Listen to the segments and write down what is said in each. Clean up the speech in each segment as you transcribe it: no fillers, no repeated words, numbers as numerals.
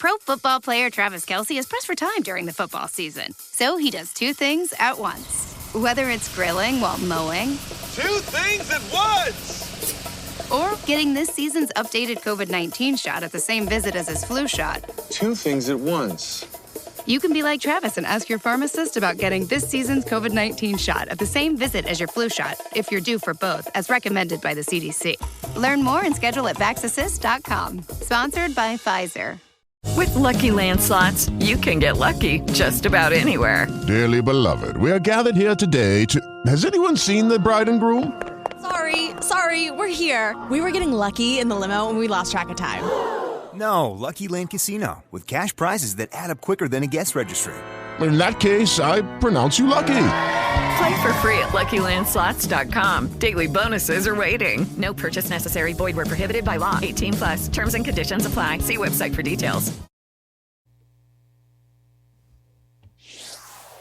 Pro Football player Travis Kelce is pressed for time during the football season. So he does two things at once. Whether it's grilling while mowing. Two things at once! Or getting this season's updated COVID-19 shot at the same visit as his flu shot. Two things at once. You can be like Travis and ask your pharmacist about getting this season's COVID-19 shot at the same visit as your flu shot, if you're due for both, as recommended by the CDC. Learn more and schedule at vaxassist.com. Sponsored by Pfizer. With Lucky Land Slots, you can get lucky just about anywhere. Dearly beloved, we are gathered here today to... Has anyone seen the bride and groom? Sorry, we're here. We were getting lucky in the limo and we lost track of time. No, Lucky Land Casino, with cash prizes that add up quicker than a guest registry. In that case, I pronounce you lucky. Play for free at LuckyLandSlots.com. Daily bonuses are waiting. No purchase necessary. Void where prohibited by law. 18+. Terms and conditions apply. See website for details.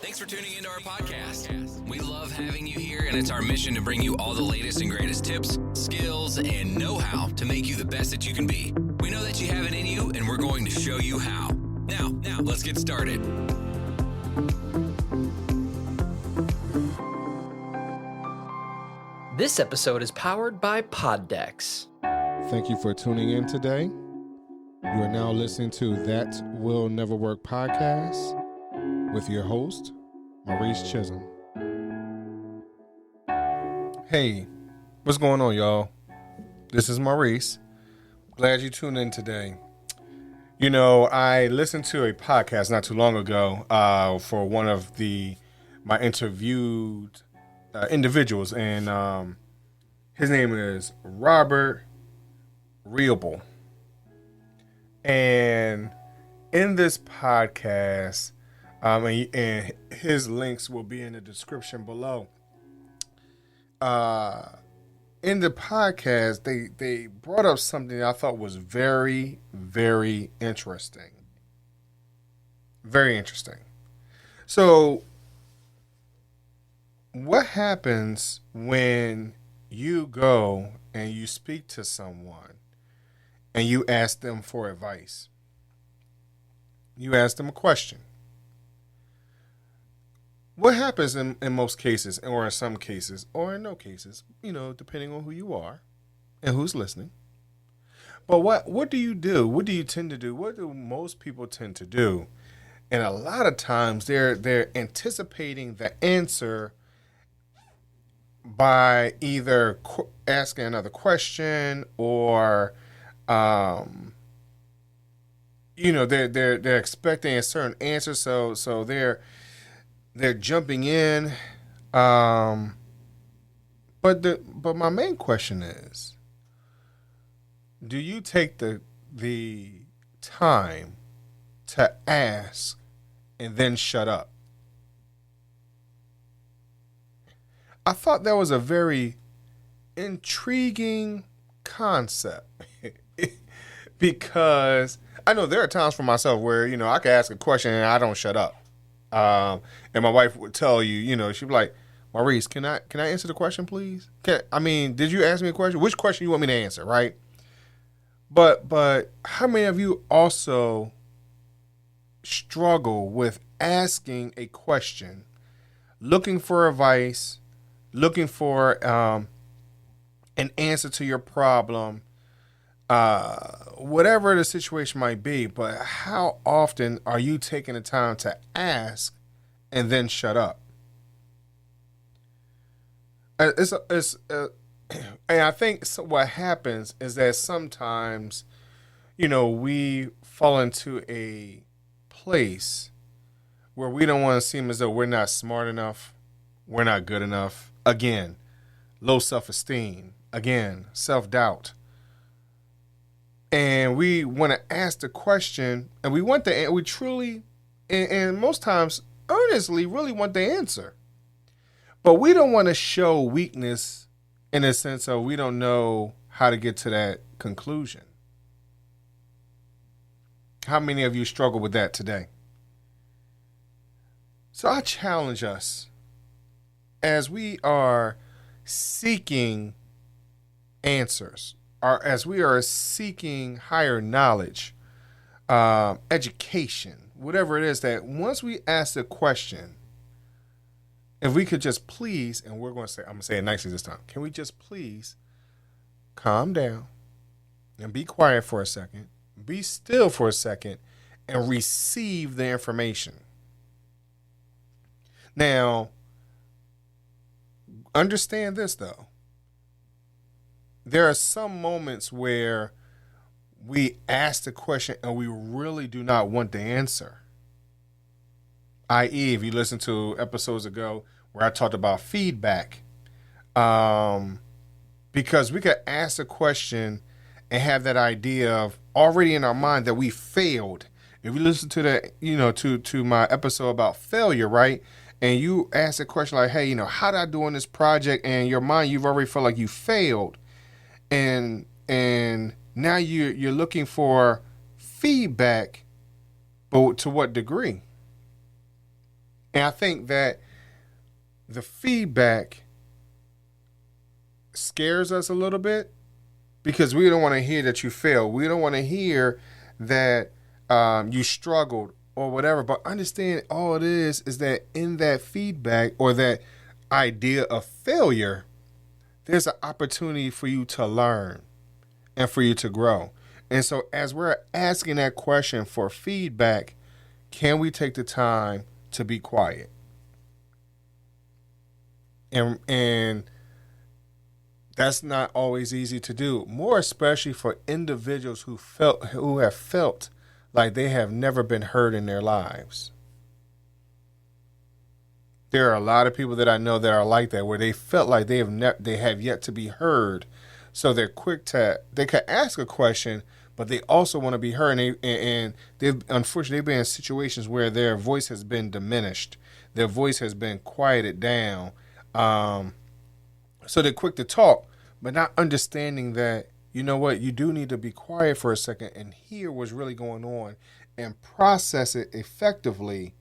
Thanks for tuning into our podcast. We love having you here, and it's our mission to bring you all the latest and greatest tips, skills, and know-how to make you the best that you can be. We know that you have it in you, and we're going to show you how. Now, let's get started. This episode is powered by Poddex. Thank you for tuning in today. You are now listening to That Will Never Work podcast with your host, Maurice Chisholm. Hey, what's going on, y'all? This is Maurice. Glad you tuned in today. You know, I listened to a podcast not too long ago for one of my interviewed individuals, and his name is Robert Reable. And in this podcast, and his links will be in the description below. In the podcast, they brought up something I thought was very, very interesting. Very interesting. So, what happens when you go and you speak to someone and you ask them for advice? You ask them a question. What happens in most cases, or in some cases, or in no cases, you know, depending on who you are and who's listening. But what do you do? What do you tend to do? What do most people tend to do? And a lot of times they're anticipating the answer by either asking another question or, you know, they're expecting a certain answer, so they're jumping in. But my main question is, do you take the time to ask and then shut up? I thought that was a very intriguing concept because I know there are times for myself where, you know, I could ask a question and I don't shut up. And my wife would tell you, you know, she'd be like, Maurice, can I answer the question, please? Did you ask me a question? Which question you want me to answer, right? But how many of you also struggle with asking a question, looking for advice, looking for an answer to your problem, whatever the situation might be, but how often are you taking the time to ask and then shut up? And I think what happens is that sometimes, you know, we fall into a place where we don't want to seem as though we're not smart enough, we're not good enough. Again, low self-esteem. Again, self-doubt. And we want to ask the question, and we truly, and most times earnestly, really want the answer. But we don't want to show weakness in the sense of we don't know how to get to that conclusion. How many of you struggle with that today? So I challenge us as we are seeking answers, or as we are seeking higher knowledge, education, whatever it is, that once we ask the question, if we could just please, and I'm going to say it nicely this time. Can we just please calm down and be quiet for a second, be still for a second, and receive the information? Now, understand this, though. There are some moments where we ask the question and we really do not want the answer. I.e., if you listen to episodes ago where I talked about feedback, because we could ask a question and have that idea of already in our mind that we failed. If you listen to the, to my episode about failure, right? And you ask a question like, hey, how did I do on this project? And in your mind, you've already felt like you failed. And now you're looking for feedback, but to what degree? And I think that the feedback scares us a little bit because we don't want to hear that you failed. We don't want to hear that you struggled or whatever. But understand, all it is that in that feedback or that idea of failure, there's an opportunity for you to learn and for you to grow. And so as we're asking that question for feedback, can we take the time to be quiet? And that's not always easy to do, more especially for individuals who have felt like they have never been heard in their lives. There are a lot of people that I know that are like that, where they felt like they have yet to be heard. So they're quick they could ask a question, but they also want to be heard. And they've unfortunately been in situations where their voice has been diminished. Their voice has been quieted down. So they're quick to talk, but not understanding that, you know what, you do need to be quiet for a second and hear what's really going on and process it effectively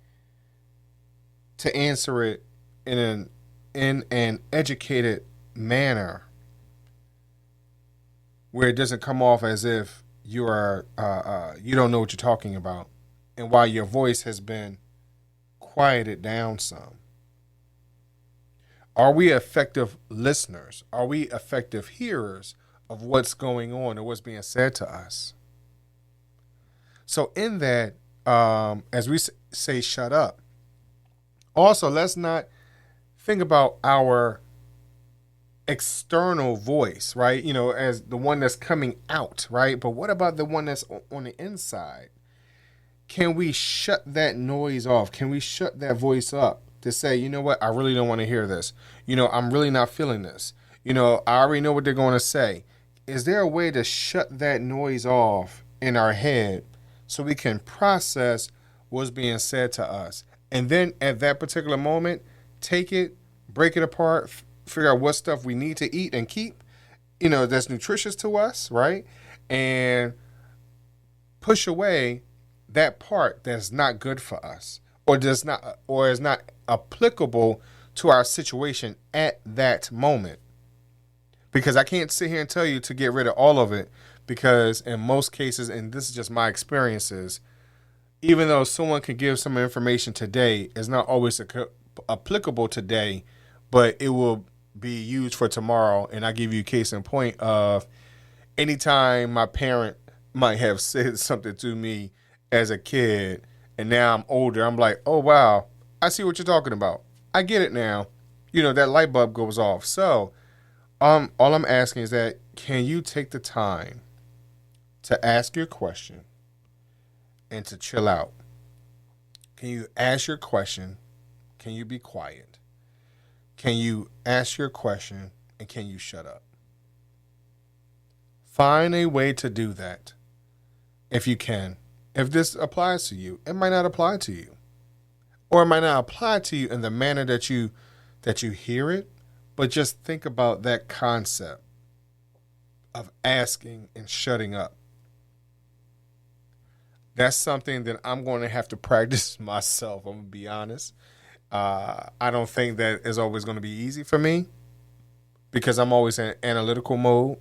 to answer it in an educated manner where it doesn't come off as if you don't know what you're talking about, and while your voice has been quieted down some. Are we effective listeners? Are we effective hearers of what's going on or what's being said to us? So in that, as we say, shut up. Also, let's not think about our external voice, right? As the one that's coming out, right? But what about the one that's on the inside? Can we shut that noise off? Can we shut that voice up to say, you know what, I really don't want to hear this. I'm really not feeling this. I already know what they're going to say. Is there a way to shut that noise off in our head so we can process what's being said to us? And then at that particular moment, take it, break it apart, figure out what stuff we need to eat and keep, that's nutritious to us, right? And push away that part that's not good for us or is not applicable to our situation at that moment. Because I can't sit here and tell you to get rid of all of it, because in most cases, and this is just my experiences, even though someone can give some information today, it's not always applicable today, but it will be used for tomorrow. And I give you a case in point of anytime my parent might have said something to me as a kid, and now I'm older, I'm like, oh, wow, I see what you're talking about. I get it now. That light bulb goes off. So all I'm asking is that, can you take the time to ask your question and to chill out? Can you ask your question? Can you be quiet? Can you ask your question and can you shut up? Find a way to do that if you can. If this applies to you, it might not apply to you. Or it might not apply to you in the manner that you hear it, but just think about that concept of asking and shutting up. That's something that I'm going to have to practice myself. I'm going to be honest. I don't think that is always going to be easy for me because I'm always in analytical mode,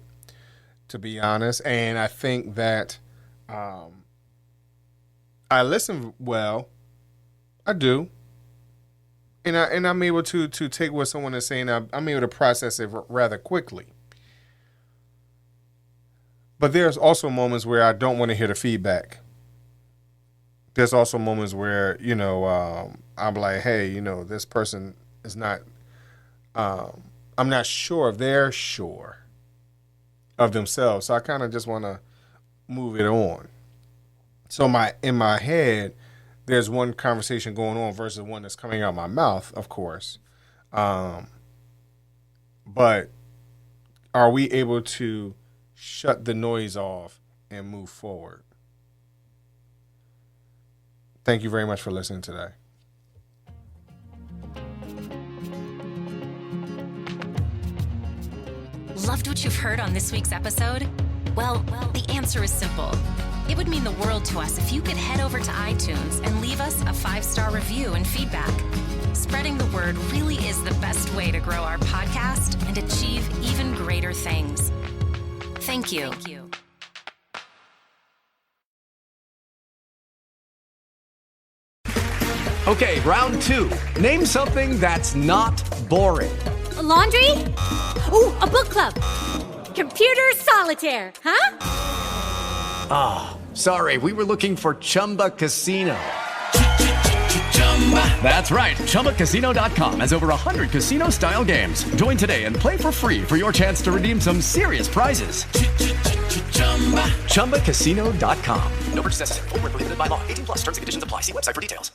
to be honest. And I think that I listen well. I do. And I'm able to take what someone is saying. I'm able to process it rather quickly. But there's also moments where I don't want to hear the feedback. There's also moments where, I'm like, hey, this person is not, I'm not sure if they're sure of themselves. So I kind of just want to move it on. So in my head, there's one conversation going on versus one that's coming out my mouth, of course. But are we able to shut the noise off and move forward? Thank you very much for listening today. Loved what you've heard on this week's episode? Well, the answer is simple. It would mean the world to us if you could head over to iTunes and leave us a 5-star review and feedback. Spreading the word really is the best way to grow our podcast and achieve even greater things. Thank you. Okay, round 2. Name something that's not boring. A laundry? Ooh, a book club. Computer solitaire, huh? Ah, sorry, we were looking for Chumba Casino. That's right, ChumbaCasino.com has over 100 casino-style games. Join today and play for free for your chance to redeem some serious prizes. ChumbaCasino.com. No purchase necessary. Void where prohibited by law. 18+ terms and conditions apply. See website for details.